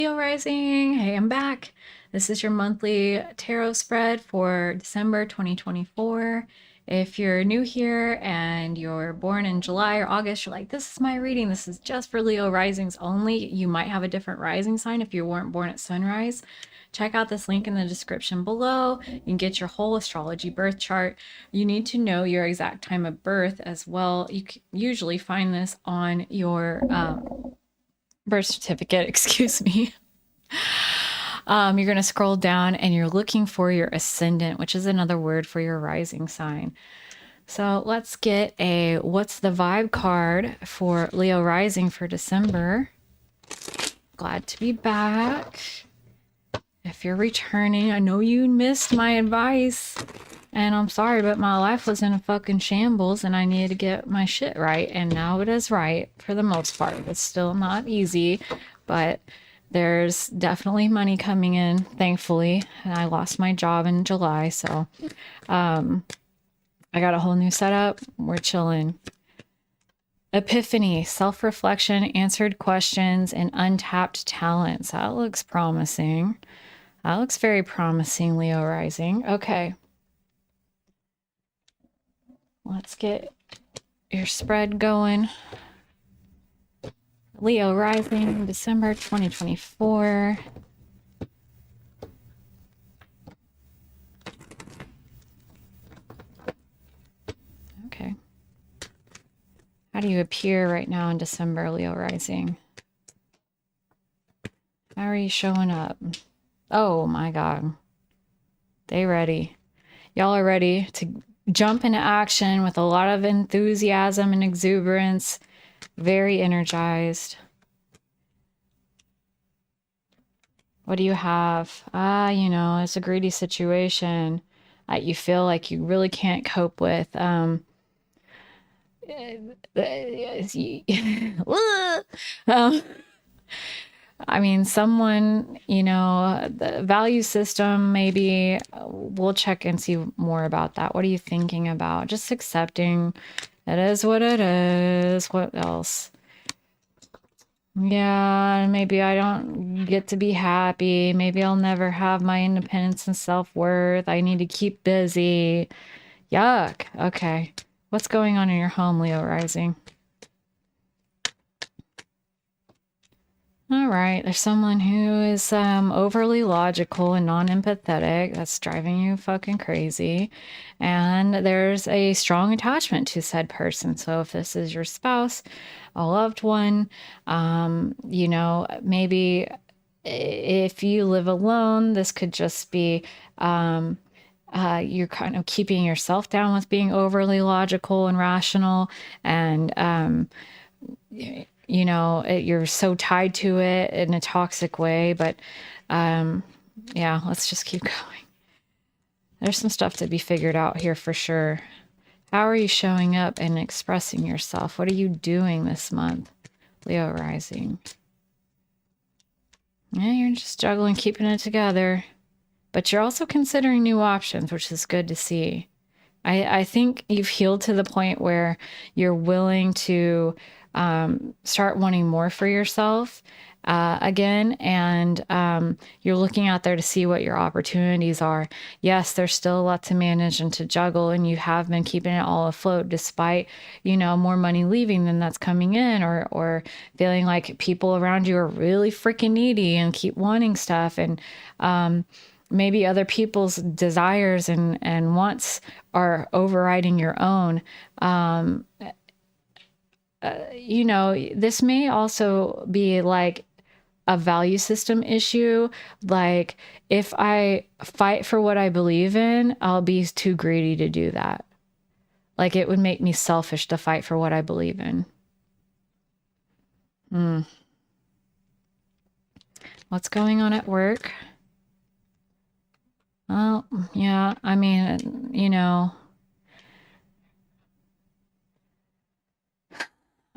Leo Rising. Hey, I'm back. This is your monthly tarot spread for December 2024. If you're new here and you're born in July or August, you're like, this is my reading. This is just for Leo risings only. You might have a different rising sign if you weren't born at sunrise. Check out this link in the description below. You can get your whole astrology birth chart. You need to know your exact time of birth as well. You can usually find this on your birth certificate, excuse me. You're going to scroll down and you're looking for your ascendant, which is another word for your rising sign. So let's get a what's the vibe card for Leo rising for December. Glad to be back. If you're returning, I know you missed my advice. And I'm sorry, but my life was in a fucking shambles and I needed to get my shit right. And now it is right for the most part. It's still not easy, but there's definitely money coming in, thankfully. And I lost my job in July, so I got a whole new setup. We're chilling. Epiphany, self-reflection, answered questions, and untapped talents. That looks promising. That looks very promising, Leo rising. Okay. Let's get your spread going. Leo rising, December 2024. Okay. How do you appear right now in December, Leo rising? How are you showing up? Oh my God. They ready. Y'all are ready to jump into action with a lot of enthusiasm and exuberance. Very energized. What do you have? You know, it's a greedy situation that you feel like you really can't cope with. I mean, someone, you know, the value system, maybe we'll check and see more about that. What are you thinking about? Just accepting it is what it is. What else? Yeah, maybe I don't get to be happy. Maybe I'll never have my independence and self-worth. I need to keep busy. Yuck. Okay. What's going on in your home, Leo rising? All right, there's someone who is overly logical and non-empathetic. That's driving you fucking crazy. And there's a strong attachment to said person. So if this is your spouse, a loved one, you know, maybe if you live alone, this could just be you're kind of keeping yourself down with being overly logical and rational and you know, you're so tied to it in a toxic way. But yeah, let's just keep going. There's some stuff to be figured out here for sure. How are you showing up and expressing yourself? What are you doing this month, Leo rising? Yeah, you're just juggling, keeping it together. But you're also considering new options, which is good to see. I think you've healed to the point where you're willing to start wanting more for yourself again. And you're looking out there to see what your opportunities are. Yes, there's still a lot to manage and to juggle, and you have been keeping it all afloat despite, you know, more money leaving than that's coming in, or feeling like people around you are really freaking needy and keep wanting stuff. And maybe other people's desires and wants are overriding your own. You know, this may also be like a value system issue. Like if I fight for what I believe in, I'll be too greedy to do that. Like it would make me selfish to fight for what I believe in. What's going on at work? Well, yeah, I mean, you know,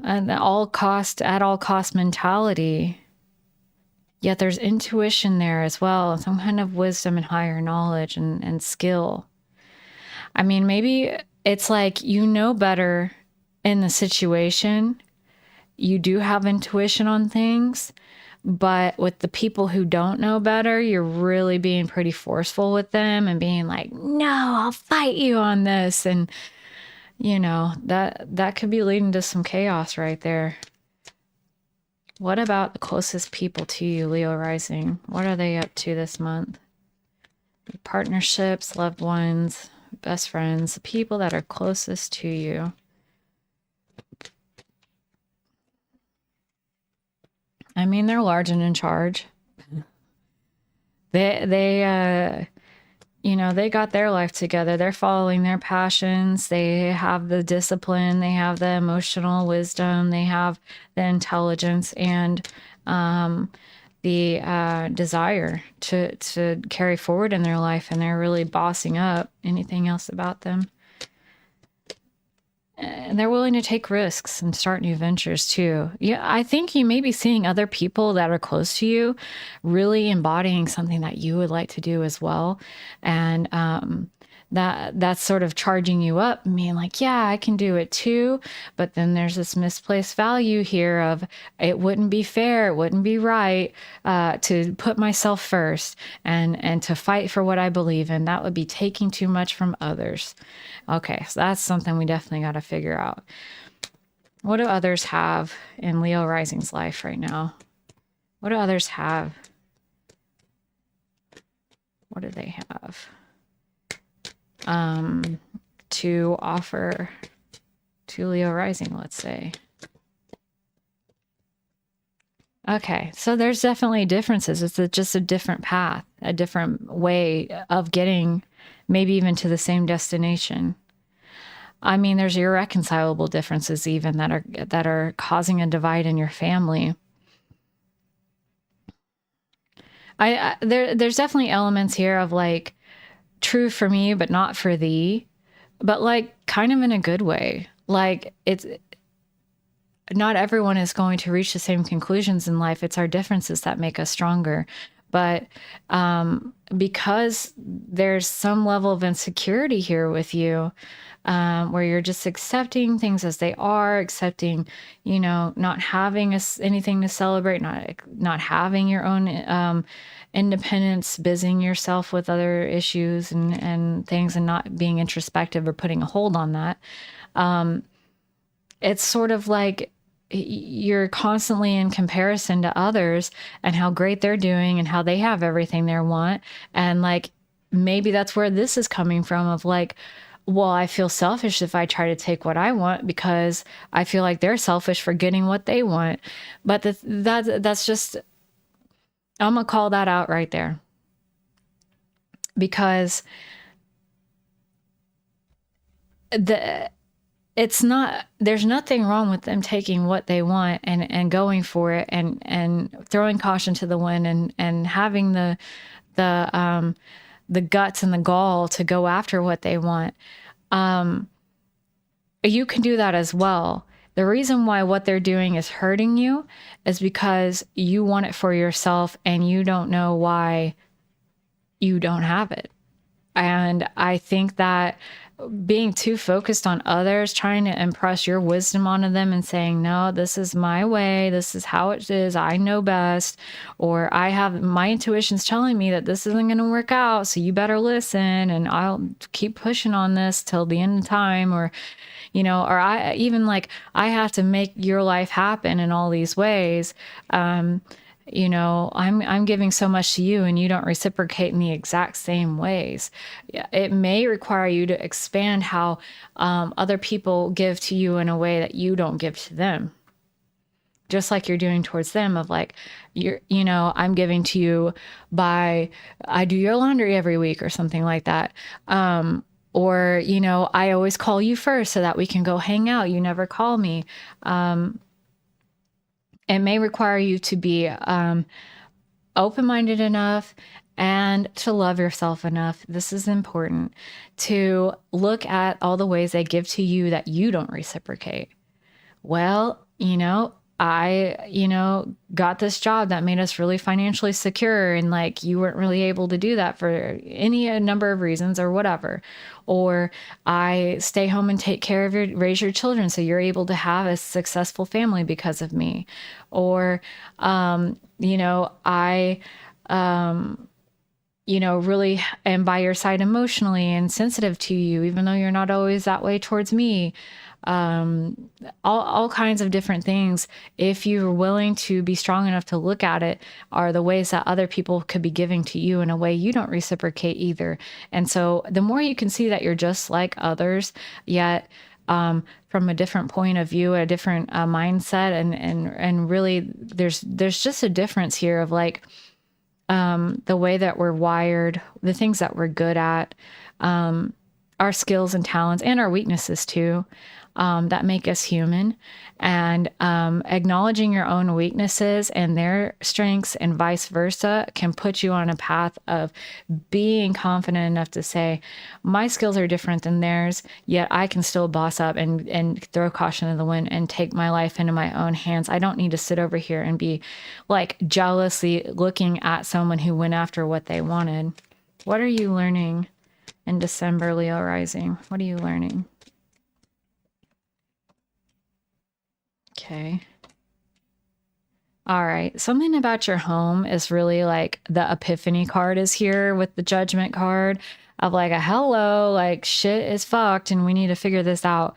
an at all cost mentality. Yet there's intuition there as well, some kind of wisdom and higher knowledge and skill. I mean, maybe it's like you know better in the situation. You do have intuition on things, But with the people who don't know better, you're really being pretty forceful with them and being like, no, I'll fight you on this. And, that could be leading to some chaos right there. What about the closest people to you, Leo rising? What are they up to this month? Partnerships, loved ones, best friends, the people that are closest to you. I mean, they're large and in charge. They they got their life together. They're following their passions. They have the discipline. They have the emotional wisdom. They have the intelligence and the desire to carry forward in their life. And they're really bossing up. Anything else about them? And they're willing to take risks and start new ventures too. Yeah, I think you may be seeing other people that are close to you really embodying something that you would like to do as well. And that's sort of charging you up, being like, yeah, I can do it too. But then there's this misplaced value here of it wouldn't be fair, it wouldn't be right to put myself first and to fight for what I believe in. That would be taking too much from others. Okay, so that's something we definitely got to figure out. What do others have in Leo Rising's life right now? What do others have? What do they have to offer to Leo Rising, let's say? Okay, so there's definitely differences. It's just a different path, a different way of getting maybe even to the same destination. I mean, there's irreconcilable differences even that are causing a divide in your family. There's definitely elements here of like true for me, but not for thee, but like kind of in a good way. Like it's not everyone is going to reach the same conclusions in life. It's our differences that make us stronger. But because there's some level of insecurity here with you, where you're just accepting things as they are, accepting, not having anything to celebrate, not having your own independence, busying yourself with other issues and things, and not being introspective or putting a hold on that. It's sort of like you're constantly in comparison to others and how great they're doing and how they have everything they want. And like, maybe that's where this is coming from of like, well, I feel selfish if I try to take what I want because I feel like they're selfish for getting what they want. But that's just, I'm going to call that out right there. Because there's nothing wrong with them taking what they want and going for it and throwing caution to the wind and having the guts and the gall to go after what they want. You can do that as well. The reason why what they're doing is hurting you is because you want it for yourself and you don't know why you don't have it. And I think that being too focused on others, trying to impress your wisdom onto them and saying, no, this is my way, this is how it is, I know best, or I have my intuition's telling me that this isn't going to work out, so you better listen and I'll keep pushing on this till the end of time, or or I even like I have to make your life happen in all these ways. I'm giving so much to you and you don't reciprocate in the exact same ways. It may require you to expand how other people give to you in a way that you don't give to them. Just like you're doing towards them of like, I'm giving to you by, I do your laundry every week or something like that. Or, I always call you first so that we can go hang out. You never call me. It may require you to be open-minded enough and to love yourself enough. This is important to look at all the ways they give to you that you don't reciprocate. Well, got this job that made us really financially secure, and like you weren't really able to do that for any number of reasons or whatever. Or I stay home and take care of raise your children so you're able to have a successful family because of me. Or, I, really am by your side emotionally and sensitive to you, even though you're not always that way towards me. All kinds of different things, if you're willing to be strong enough to look at it, are the ways that other people could be giving to you in a way you don't reciprocate either. And so the more you can see that you're just like others, yet from a different point of view, a different mindset, and really there's just a difference here of like the way that we're wired, the things that we're good at, our skills and talents, and our weaknesses too, that make us human. And acknowledging your own weaknesses and their strengths and vice versa can put you on a path of being confident enough to say, my skills are different than theirs, yet I can still boss up and throw caution to the wind and take my life into my own hands. I don't need to sit over here and be like jealously looking at someone who went after what they wanted. What are you learning in December, Leo rising? What are you learning? Okay. All right. Something about your home is really like the epiphany card is here with the judgment card of like a hello, like shit is fucked and we need to figure this out.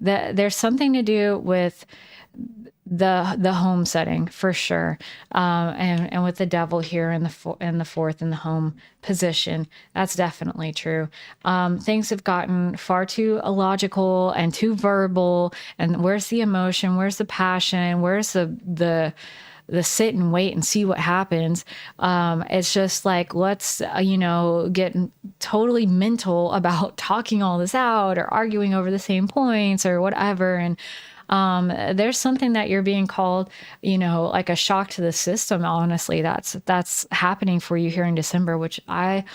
There's something to do with the home setting for sure, and with the devil here in the fourth in the home position, that's definitely true. Things have gotten far too illogical and too verbal, and where's the emotion, where's the passion, where's the sit and wait and see what happens. It's just like, let's, get totally mental about talking all this out or arguing over the same points or whatever. And there's something that you're being called, like a shock to the system. Honestly, that's happening for you here in December, which I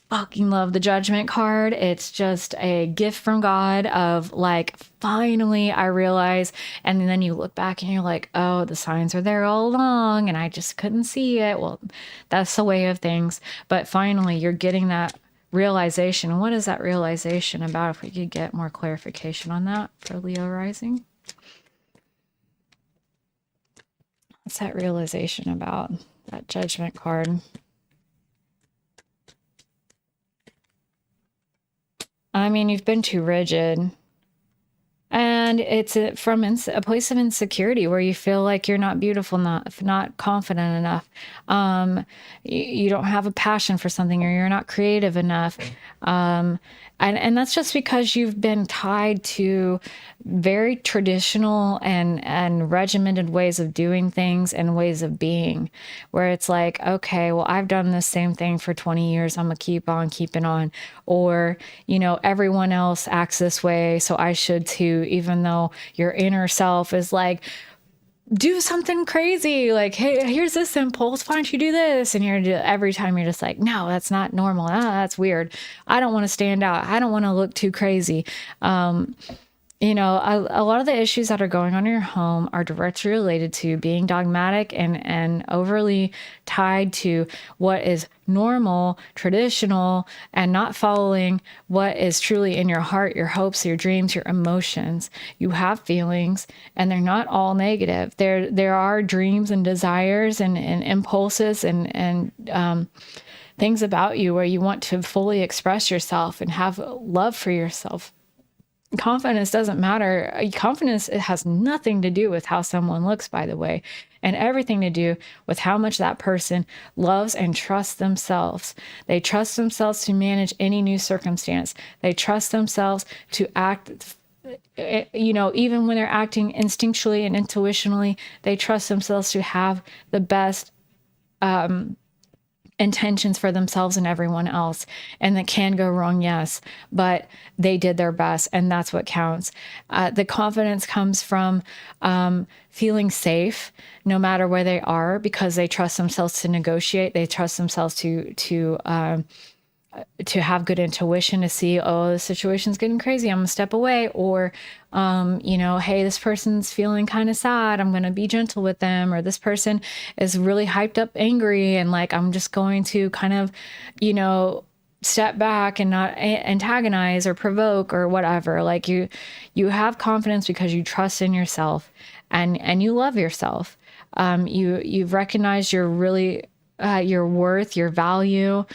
fucking love the judgment card. It's just a gift from God of like, finally I realize. And then you look back and you're like, oh, the signs are there all along and I just couldn't see it. Well, that's the way of things. But finally you're getting that realization. What is that realization about? If we could get more clarification on that for Leo rising. What's that realization about, that judgment card? I mean, you've been too rigid. And it's from a place of insecurity where you feel like you're not beautiful enough, not confident enough. You don't have a passion for something, or you're not creative enough. And that's just because you've been tied to very traditional and regimented ways of doing things and ways of being, where it's like, okay, well, I've done the same thing for 20 years. I'm gonna keep on keeping on. Or, everyone else acts this way, so I should too, even though your inner self is like, do something crazy, like, hey, here's this impulse, why don't you do this? And every time you're just like, no, that's not normal. That's weird. I don't want to stand out. I don't want to look too crazy. A lot of the issues that are going on in your home are directly related to being dogmatic and overly tied to what is normal, traditional, and not following what is truly in your heart, your hopes, your dreams, your emotions. You have feelings, and they're not all negative. There are dreams and desires and impulses and things about you where you want to fully express yourself and have love for yourself. Confidence doesn't matter. Confidence, it has nothing to do with how someone looks, by the way, and everything to do with how much that person loves and trusts themselves. They trust themselves to manage any new circumstance. They trust themselves to act, even when they're acting instinctually and intuitionally, they trust themselves to have the best intentions for themselves and everyone else. And that can go wrong, yes, but they did their best, and that's what counts. The confidence comes from feeling safe no matter where they are, because they trust themselves to negotiate. They trust themselves to to have good intuition to see, oh, the situation's getting crazy, I'm gonna step away. Or, hey, this person's feeling kind of sad, I'm gonna be gentle with them. Or this person is really hyped up angry, and like, I'm just going to kind of, step back and not antagonize or provoke or whatever. Like you have confidence because you trust in yourself, and you love yourself. You've recognized your worth, your value,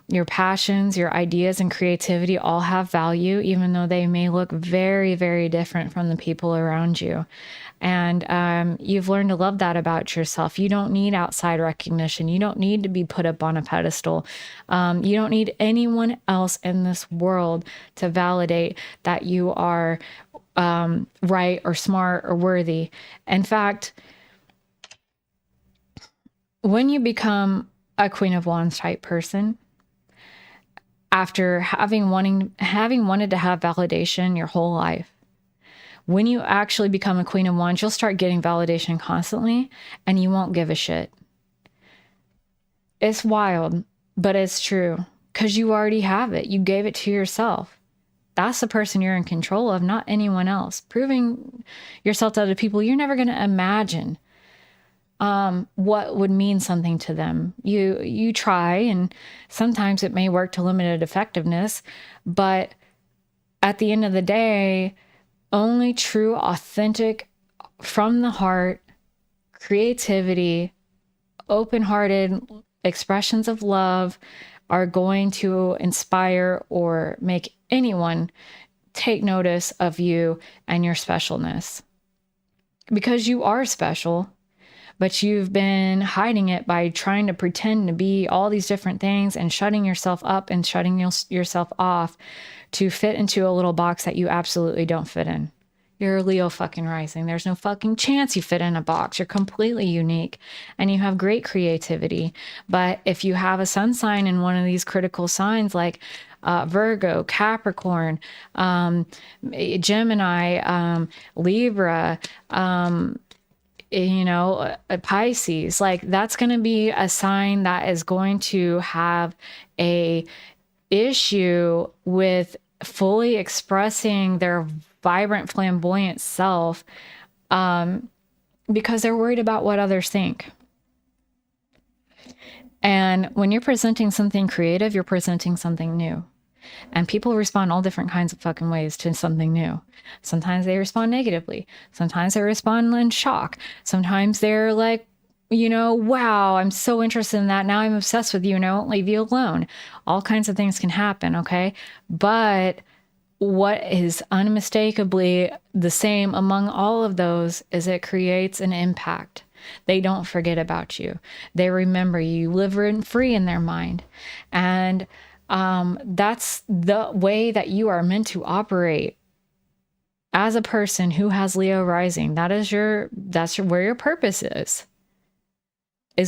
your passions, your ideas, and creativity all have value, even though they may look very, very different from the people around you. And you've learned to love that about yourself. You don't need outside recognition. You don't need to be put up on a pedestal. You don't need anyone else in this world to validate that you are right or smart or worthy. In fact, when you become a Queen of Wands type person, after having wanted to have validation your whole life, when you actually become a Queen of Wands, you'll start getting validation constantly, and you won't give a shit. It's wild, but it's true, because you already have it. You gave it to yourself. That's the person you're in control of, not anyone else. Proving yourself to other people, you're never going to imagine what would mean something to them. You try, and sometimes it may work to limited effectiveness, but at the end of the day, only true, authentic, from the heart, creativity, open-hearted expressions of love are going to inspire or make anyone take notice of you and your specialness. Because you are special, but you've been hiding it by trying to pretend to be all these different things and shutting yourself up and shutting yourself off to fit into a little box that you absolutely don't fit in. You're a Leo fucking rising. There's no fucking chance you fit in a box. You're completely unique, and you have great creativity. But if you have a sun sign in one of these critical signs like Virgo, Capricorn, Gemini, Libra, Pisces, like, that's going to be a sign that is going to have a issue with fully expressing their vibrant, flamboyant self, because they're worried about what others think. And when you're presenting something creative, you're presenting something new. And people respond all different kinds of fucking ways to something new. Sometimes they respond negatively. Sometimes they respond in shock. Sometimes they're like, wow, I'm so interested in that. Now I'm obsessed with you and I won't leave you alone. All kinds of things can happen, okay? But what is unmistakably the same among all of those is it creates an impact. They don't forget about you. They remember you. You live rent free in their mind. And that's the way that you are meant to operate as a person who has Leo rising. That's where your purpose is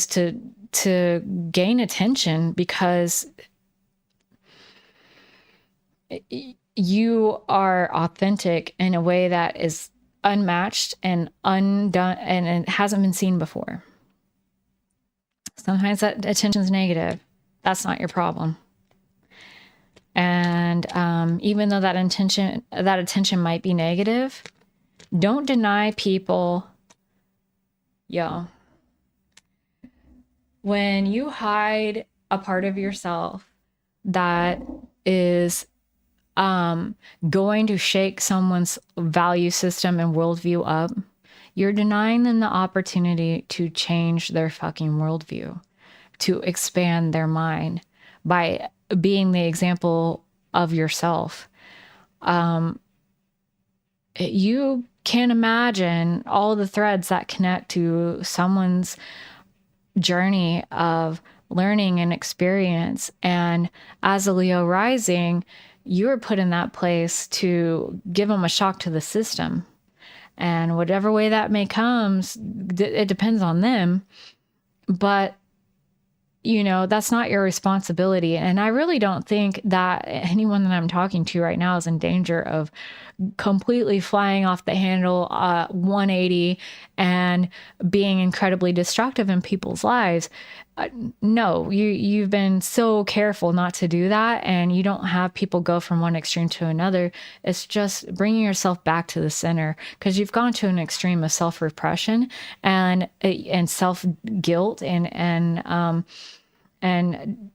to gain attention, because you are authentic in a way that is unmatched and undone, and it hasn't been seen before. Sometimes that attention is negative. That's not your problem. And even though that attention might be negative, don't deny people. When you hide a part of yourself that is going to shake someone's value system and worldview up, you're denying them the opportunity to change their fucking worldview, to expand their mind by being the example of yourself. You can't imagine all the threads that connect to someone's journey of learning and experience. And as a Leo rising, you're put in that place to give them a shock to the system. And whatever way that may come, it depends on them. But that's not your responsibility. And I really don't think that anyone that I'm talking to right now is in danger of completely flying off the handle, 180, and being incredibly destructive in people's lives. No, you've been so careful not to do that, and you don't have people go from one extreme to another. It's just bringing yourself back to the center, because you've gone to an extreme of self-repression and self-guilt and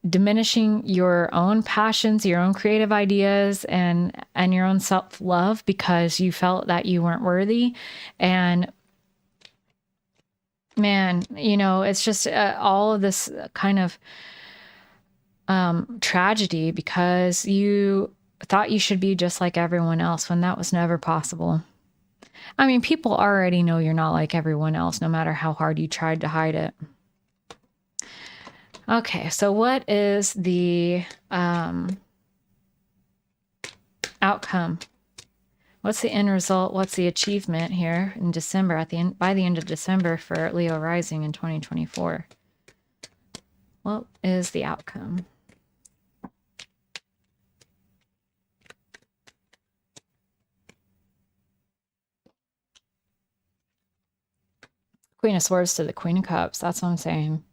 diminishing your own passions, your own creative ideas, and your own self-love because you felt that you weren't worthy. And man, it's just all of this kind of tragedy, because you thought you should be just like everyone else when that was never possible. I mean, people already know you're not like everyone else, no matter how hard you tried to hide it. Okay, so what is the outcome? What's the end result? What's the achievement here in December, by the end of December for Leo rising in 2024? What is the outcome? Queen of Swords to the Queen of Cups. That's what I'm saying.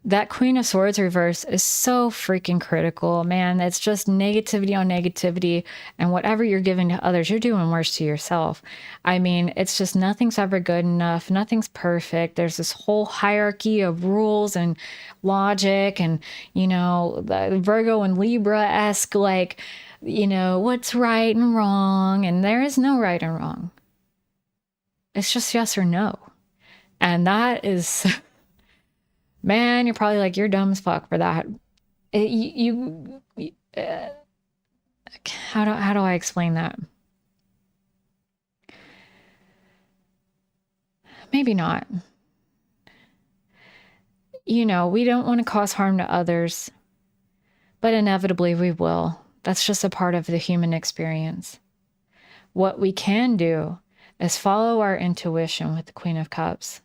That Queen of Swords reverse is so freaking critical, man. It's just negativity on negativity, and whatever you're giving to others, you're doing worse to yourself. I mean, it's just nothing's ever good enough. Nothing's perfect. There's this whole hierarchy of rules and logic and, the Virgo and Libra-esque, like, what's right and wrong, and there is no right and wrong. It's just yes or no. And that is... Man, you're probably like, you're dumb as fuck for that. How do I explain that? Maybe not. We don't want to cause harm to others, but inevitably we will. That's just a part of the human experience. What we can do is follow our intuition with the Queen of Cups.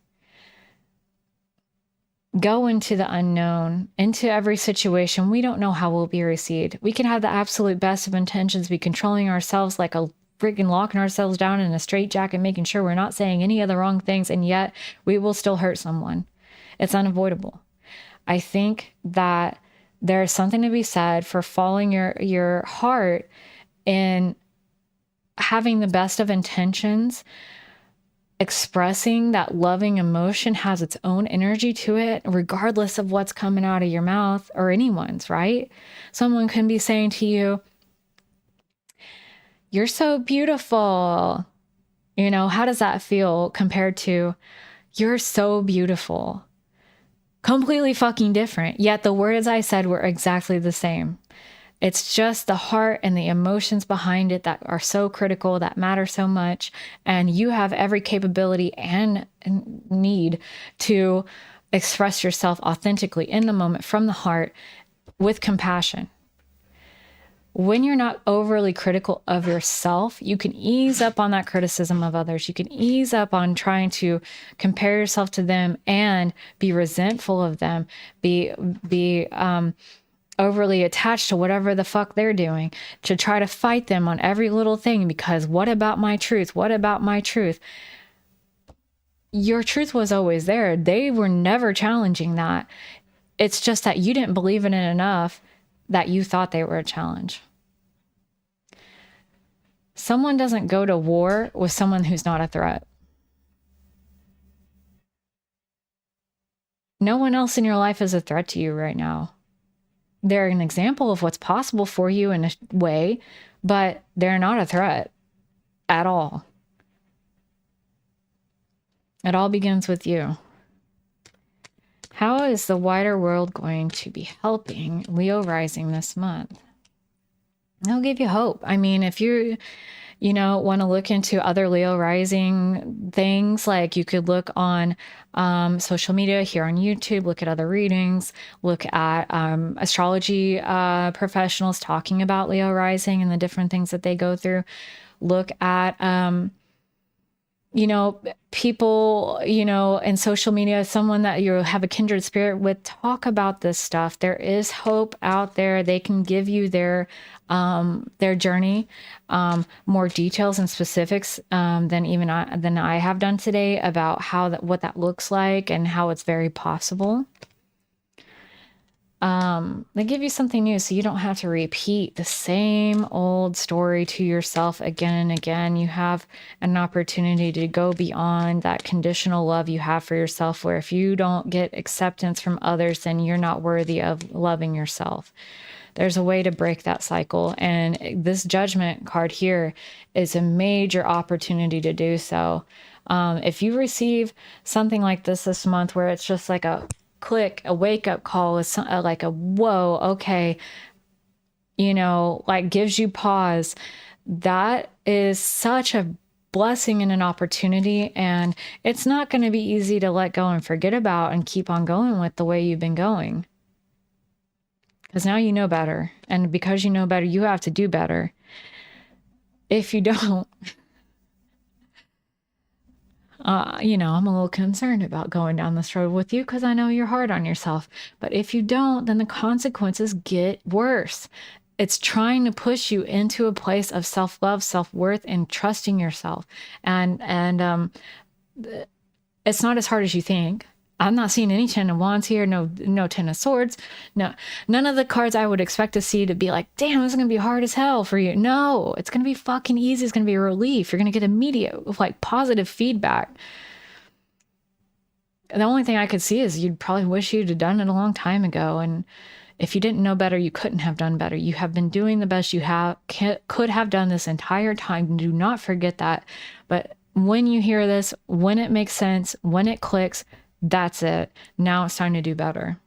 Go into the unknown, into every situation. We don't know how we'll be received. We can have the absolute best of intentions, be controlling ourselves like a freaking locking ourselves down in a straitjacket, making sure we're not saying any of the wrong things, and yet we will still hurt someone. It's unavoidable. I think that there's something to be said for following your heart in having the best of intentions. Expressing that loving emotion has its own energy to it, regardless of what's coming out of your mouth or anyone's, right? Someone can be saying to you, "You're so beautiful." How does that feel compared to, "You're so beautiful"? Completely fucking different. Yet the words I said were exactly the same. It's just the heart and the emotions behind it that are so critical, that matter so much. And you have every capability and need to express yourself authentically in the moment, from the heart, with compassion. When you're not overly critical of yourself, you can ease up on that criticism of others. You can ease up on trying to compare yourself to them and be resentful of them, be overly attached to whatever the fuck they're doing, to try to fight them on every little thing, because what about my truth? What about my truth? Your truth was always there. They were never challenging that. It's just that you didn't believe in it enough that you thought they were a challenge. Someone doesn't go to war with someone who's not a threat. No one else in your life is a threat to you right now. They're an example of what's possible for you in a way, but they're not a threat at all. It all begins with you. How is the wider world going to be helping Leo rising this month? It'll give you hope. I mean, if you want to look into other Leo rising things, like you could look on social media here on YouTube, look at other readings, look at astrology professionals talking about Leo rising and the different things that they go through. Look at you know, people, you know, in social media, someone that you have a kindred spirit with, talk about this stuff. There is hope out there. They can give you their journey, more details and specifics than I have done today about what that looks like and how it's very possible. They give you something new so you don't have to repeat the same old story to yourself again and again. You have an opportunity to go beyond that conditional love you have for yourself, where if you don't get acceptance from others, then you're not worthy of loving yourself. There's a way to break that cycle. And this Judgment card here is a major opportunity to do so. If you receive something like this month, where it's just like a click, a wake up call, is like a whoa, okay, you know, like gives you pause, that is such a blessing and an opportunity. And it's not going to be easy to let go and forget about and keep on going with the way you've been going. Because now you know better. And because you know better, you have to do better. If you don't, you know, I'm a little concerned about going down this road with you because I know you're hard on yourself. But if you don't, then the consequences get worse. It's trying to push you into a place of self-love, self-worth, and trusting yourself. And it's not as hard as you think. I'm not seeing any Ten of Wands here, no Ten of Swords, no, none of the cards I would expect to see to be like, damn, this is gonna be hard as hell for you. No, it's gonna be fucking easy. It's gonna be a relief. You're gonna get immediate, like, positive feedback. The only thing I could see is you'd probably wish you'd have done it a long time ago. And if you didn't know better, you couldn't have done better. You have been doing the best you could have done this entire time. Do not forget that. But when you hear this, when it makes sense, when it clicks, that's it. Now it's time to do better.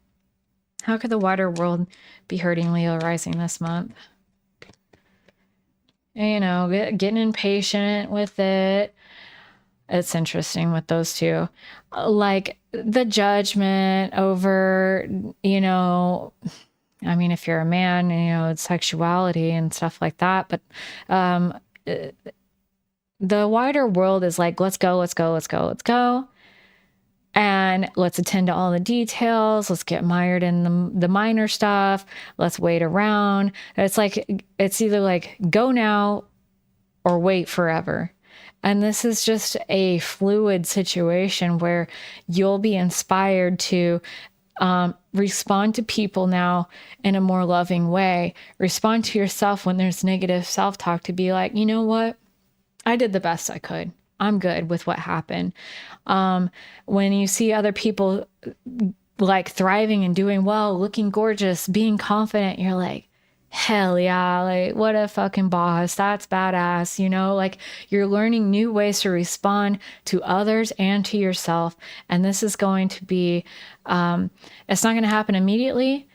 How could the wider world be hurting Leo rising this month? You know, getting impatient with it. It's interesting with those two. Like the judgment over, you know, I mean, if you're a man, you know, it's sexuality and stuff like that. But the wider world is like, let's go, let's go, let's go, let's go. And let's attend to all the details. Let's get mired in the minor stuff. Let's wait around. It's like, it's either like go now or wait forever. And this is just a fluid situation where you'll be inspired to respond to people now in a more loving way. Respond to yourself when there's negative self-talk, to be like, you know what? I did the best I could. I'm good with what happened. When you see other people like thriving and doing well, looking gorgeous, being confident, you're like, hell yeah, like what a fucking boss. That's badass. You know, like you're learning new ways to respond to others and to yourself. And this is going to be, it's not going to happen immediately.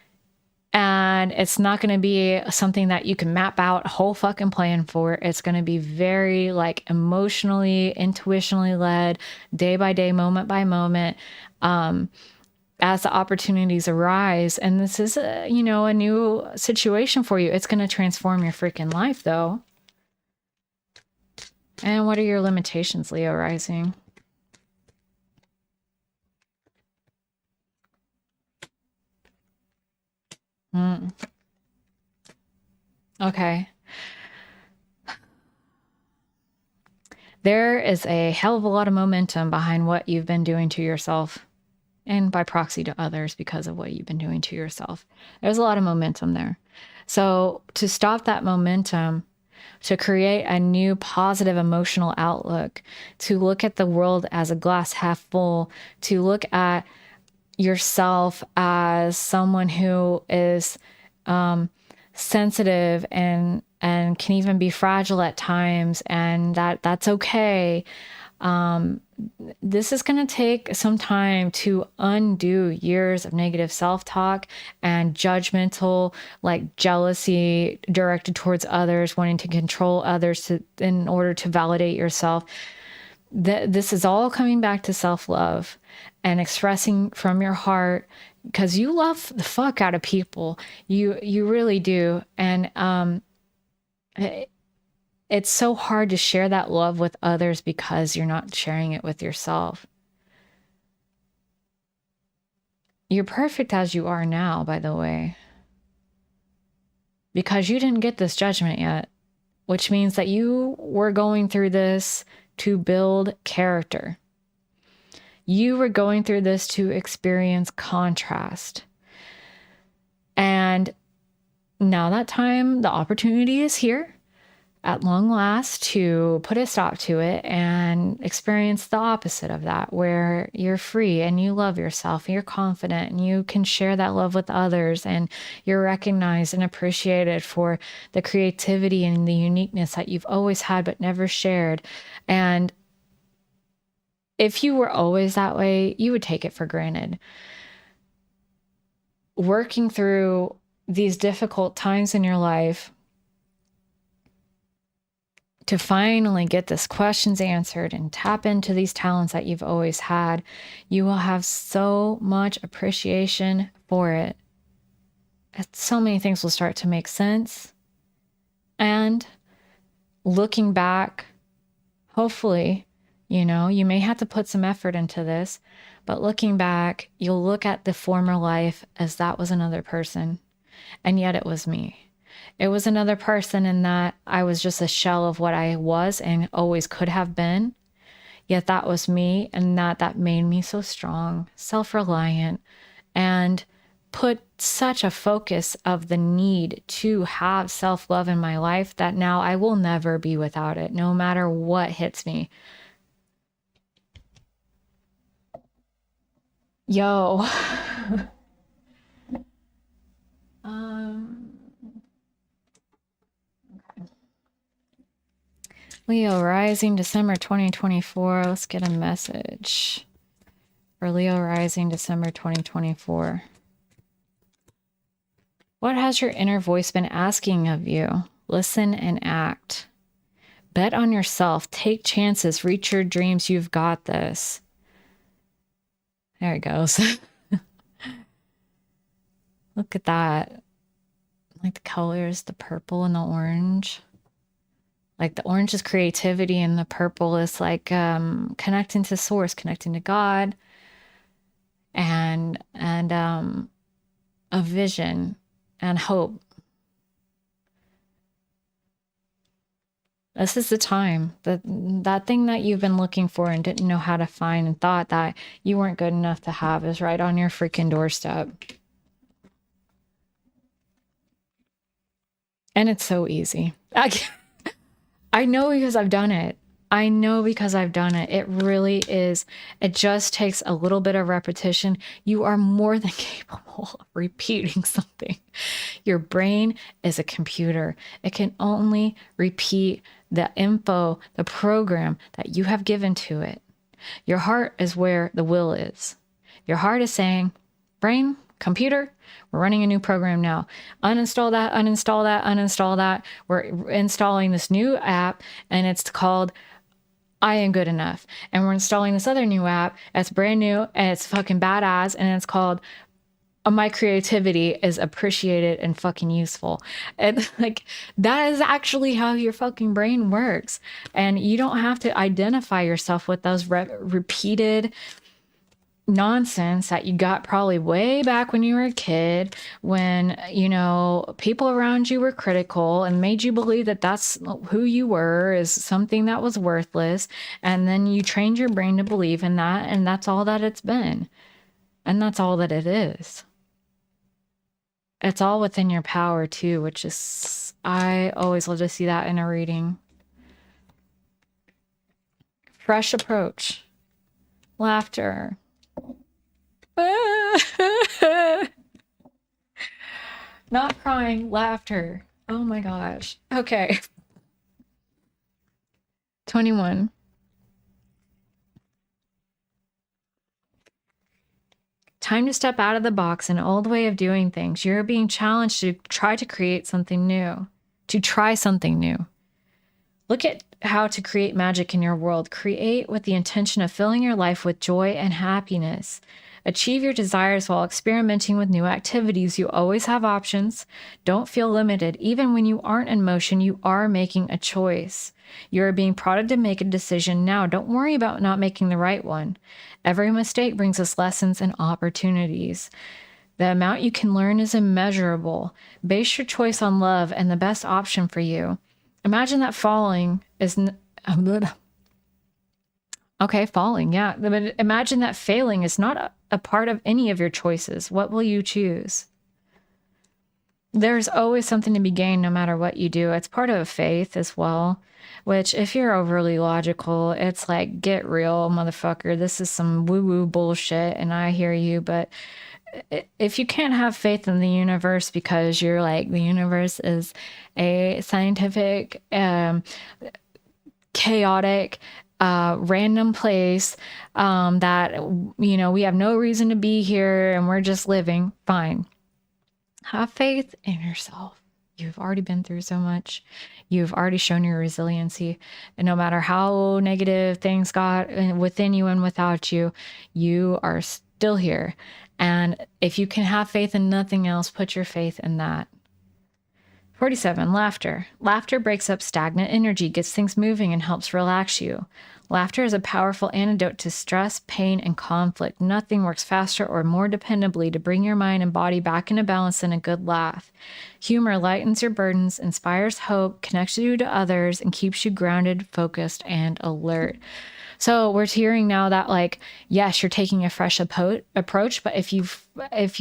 And it's not going to be something that you can map out a whole fucking plan for. It's going to be very like emotionally, intuitionally led, day by day, moment by moment, as the opportunities arise. And this is a, you know, a new situation for you. It's going to transform your freaking life though. And what are your limitations, Leo rising? Okay. There is a hell of a lot of momentum behind what you've been doing to yourself, and by proxy to others because of what you've been doing to yourself. There's a lot of momentum there. So to stop that momentum, to create a new positive emotional outlook, to look at the world as a glass half full, to look at yourself as someone who is sensitive and can even be fragile at times, and that's okay. This is going to take some time to undo years of negative self-talk and judgmental, like jealousy directed towards others, wanting to control others in order to validate yourself. This is all coming back to self-love and expressing from your heart, because you love the fuck out of people. You really do. And it's so hard to share that love with others because you're not sharing it with yourself. You're perfect as you are now, by the way, because you didn't get this judgment yet, which means that you were going through this to build character. You were going through this to experience contrast. And now that time, the opportunity is here at long last to put a stop to it and experience the opposite of that, where you're free and you love yourself and you're confident and you can share that love with others, and you're recognized and appreciated for the creativity and the uniqueness that you've always had but never shared. And if you were always that way, you would take it for granted. Working through these difficult times in your life to finally get these questions answered and tap into these talents that you've always had, you will have so much appreciation for it. So many things will start to make sense. And looking back, hopefully, you know, you may have to put some effort into this, but looking back, you'll look at the former life as that was another person. And yet it was me. It was another person in that I was just a shell of what I was and always could have been. Yet that was me, and that made me so strong, self-reliant, and put such a focus of the need to have self-love in my life that now I will never be without it, no matter what hits me. Yo. Okay. Leo rising December 2024. Let's get a message for Leo rising December 2024. What has your inner voice been asking of you? Listen and act. Bet on yourself. Take chances. Reach your dreams. You've got this. There it goes. Look at that. Like the colors, the purple and the orange. Like the orange is creativity and the purple is like connecting to source, connecting to God, and a vision and hope. This is the time. That thing that you've been looking for and didn't know how to find and thought that you weren't good enough to have is right on your freaking doorstep. And it's so easy. I know because I've done it. I know because I've done it. It really is. It just takes a little bit of repetition. You are more than capable of repeating something. Your brain is a computer. It can only repeat the info, the program that you have given to it. Your heart is where the will is. Your heart is saying, brain, computer, we're running a new program now. Uninstall that, uninstall that, uninstall that. We're installing this new app and it's called I Am Good Enough. And we're installing this other new app that's brand new and it's fucking badass and it's called My Creativity is Appreciated and Fucking Useful. And like, that is actually how your fucking brain works. And you don't have to identify yourself with those repeated nonsense that you got probably way back when you were a kid, when, you know, people around you were critical and made you believe that that's who you were, is something that was worthless. And then you trained your brain to believe in that. And that's all that it's been. And that's all that it is. It's all within your power too, which is, I always love to see that in a reading. Fresh approach. Laughter. Not crying, laughter. Oh my gosh. Okay. 21. Time to step out of the box, an old way of doing things. You're being challenged to try to create something new, to try something new. Look at how to create magic in your world. Create with the intention of filling your life with joy and happiness. Achieve your desires while experimenting with new activities. You always have options. Don't feel limited. Even when you aren't in motion, you are making a choice. You're being prodded to make a decision now. Don't worry about not making the right one. Every mistake brings us lessons and opportunities. The amount you can learn is immeasurable. Base your choice on love and the best option for you. Imagine that falling is... Okay, falling, yeah. But imagine that failing is not a part of any of your choices. What will you choose? There's always something to be gained no matter what you do. It's part of faith as well, which if you're overly logical, it's like, get real, motherfucker. This is some woo-woo bullshit, and I hear you, but if you can't have faith in the universe because you're like, the universe is a scientific, chaotic, random place that, you know, we have no reason to be here and we're just living, fine. Have faith in yourself. You've already been through so much. You've already shown your resiliency. And no matter how negative things got within you and without you, you are still here. And if you can have faith in nothing else, put your faith in that. 47, laughter. Laughter breaks up stagnant energy, gets things moving, and helps relax you. Laughter is a powerful antidote to stress, pain, and conflict. Nothing works faster or more dependably to bring your mind and body back into balance than a good laugh. Humor lightens your burdens, inspires hope, connects you to others, and keeps you grounded, focused, and alert. So we're hearing now that, like, yes, you're taking a fresh approach, but if you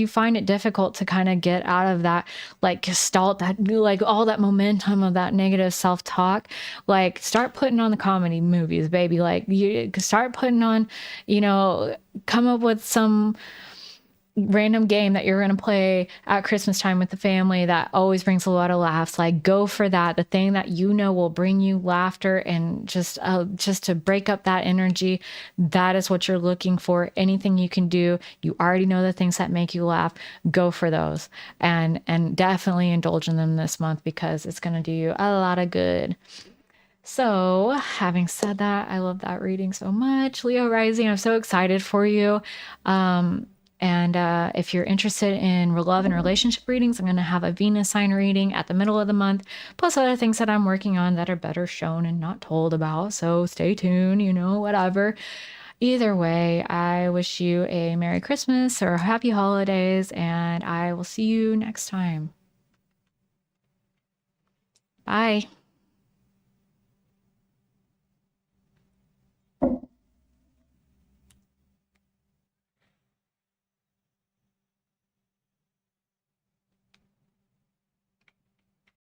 find it difficult to kind of get out of that, like, gestalt, that, like, all that momentum of that negative self-talk, like, start putting on the comedy movies, baby. Like, you start putting on, you know, come up with some random game that you're going to play at Christmas time with the family that always brings a lot of laughs. Like, go for that. The thing that you know will bring you laughter and just to break up that energy. That is what you're looking for. Anything you can do. You already know the things that make you laugh. Go for those and definitely indulge in them this month because it's going to do you a lot of good. So, having said that, I love that reading so much. Leo rising, I'm so excited for you. And if you're interested in love and relationship readings, I'm going to have a Venus sign reading at the middle of the month, plus other things that I'm working on that are better shown and not told about. So stay tuned, you know, whatever. Either way, I wish you a Merry Christmas or Happy Holidays, and I will see you next time. Bye.